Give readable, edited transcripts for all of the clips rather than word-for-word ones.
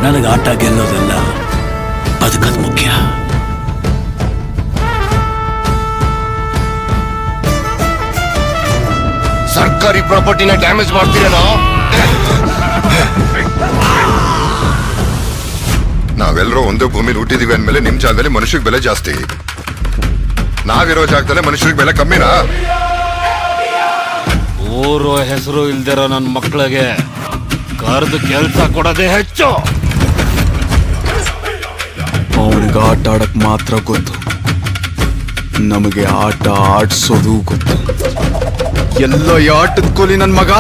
ನನಗೆ ಆಟ ಗೆಲ್ಲೋದಲ್ಲ, ಬದುಕೋದು ಮುಖ್ಯ. ಸರ್ಕಾರಿ ಪ್ರಾಪರ್ಟಿನ ಡ್ಯಾಮೇಜ್ ಮಾಡ್ತೀರೇನೋ? ನಾವೆಲ್ಲರೂ ಒಂದೇ ಭೂಮಿಲಿ ಹುಟ್ಟಿದೀವಿ ಅಂದ್ಮೇಲೆ ನಿಮ್ ಜಾಗದಲ್ಲಿ ಮನುಷ್ಯರಿಗೆ ಬೆಲೆ ಜಾಸ್ತಿ, ನಾವಿರೋ ಜಾಗದಲ್ಲೇ ಮನುಷ್ಯರಿಗೆ ಬೆಲೆ ಕಮ್ಮಿನಾ? ಊರು ಹೆಸರು ಇಲ್ದಿರೋ ನನ್ನ ಮಕ್ಕಳಿಗೆ ಕರೆದು ಕೆಲಸ ಕೊಡೋದೇ ಹೆಚ್ಚು. ಅವನಿಗೆ ಆಟ ಆಡಕ್ ಮಾತ್ರ ಗೊತ್ತು, ನಮಗೆ ಆಟ ಆಡ್ಸೋದು ಗೊತ್ತು. ಎಲ್ಲ ಈ ಆಟದ ಕೂಲಿ ನನ್ ಮಗ.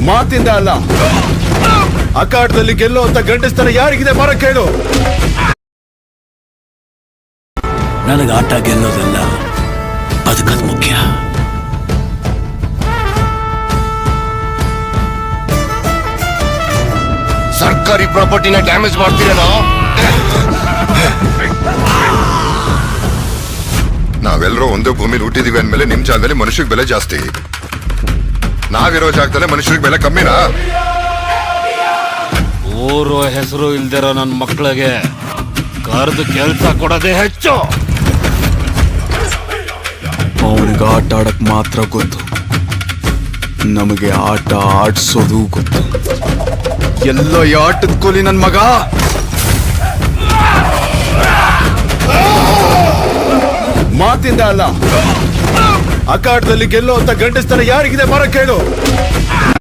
ಮಾತಿಂದ ಅಲ್ಲ, ಅಖಾಡದಲ್ಲಿ ಗೆಲ್ಲೋ ಅಂತ ಗಂಡಸ್ತರ ಯಾರಿಗಿದೆ ಬರ ಕೇಳು. ನನಗೆ ಆಟ ಗೆಲ್ಲೋದಲ್ಲ, ಬದುಕೋದು ಮುಖ್ಯ. ಸರ್ಕಾರಿ ಪ್ರಾಪರ್ಟಿನ ಡ್ಯಾಮೇಜ್ ಮಾಡ್ತೀರೇನೋ? ನಾವೆಲ್ಲರೂ ಒಂದೇ ಭೂಮಿಲಿ ಹುಟ್ಟಿದೀವಿ ಅಂದ್ಮೇಲೆ ನಿಮ್ ಜಾಗದಲ್ಲಿ ಮನುಷ್ಯರಿಗೆ ಬೆಲೆ ಜಾಸ್ತಿ, ನಾವಿರೋ ಜಾಗದಲ್ಲೇ ಮನುಷ್ಯರಿಗೆ ಬೆಲೆ ಕಮ್ಮಿನಾ? ಊರು ಹೆಸರು ಇಲ್ದಿರೋ ನನ್ನ ಮಕ್ಕಳಿಗೆ ಕರೆದು ಕೆಲಸ ಕೊಡೋದೇ ಹೆಚ್ಚು. ಅವನಿಗೆ ಆಟ ಆಡಕ್ ಮಾತ್ರ ಗೊತ್ತು, ನಮಗೆ ಆಟ ಆಡ್ಸೋದು ಗೊತ್ತು. ಎಲ್ಲ ಈ ಆಟದ ಕೂಲಿ ನನ್ ಮಗ. ಮಾತಿಂದ ಅಲ್ಲ, ಅಖಾಡದಲ್ಲಿ ಗೆಲ್ಲೋ ಅಂತ ಗಂಡಸ್ತರ ಯಾರಿಗಿದೆ ಬರ ಕೇಳು.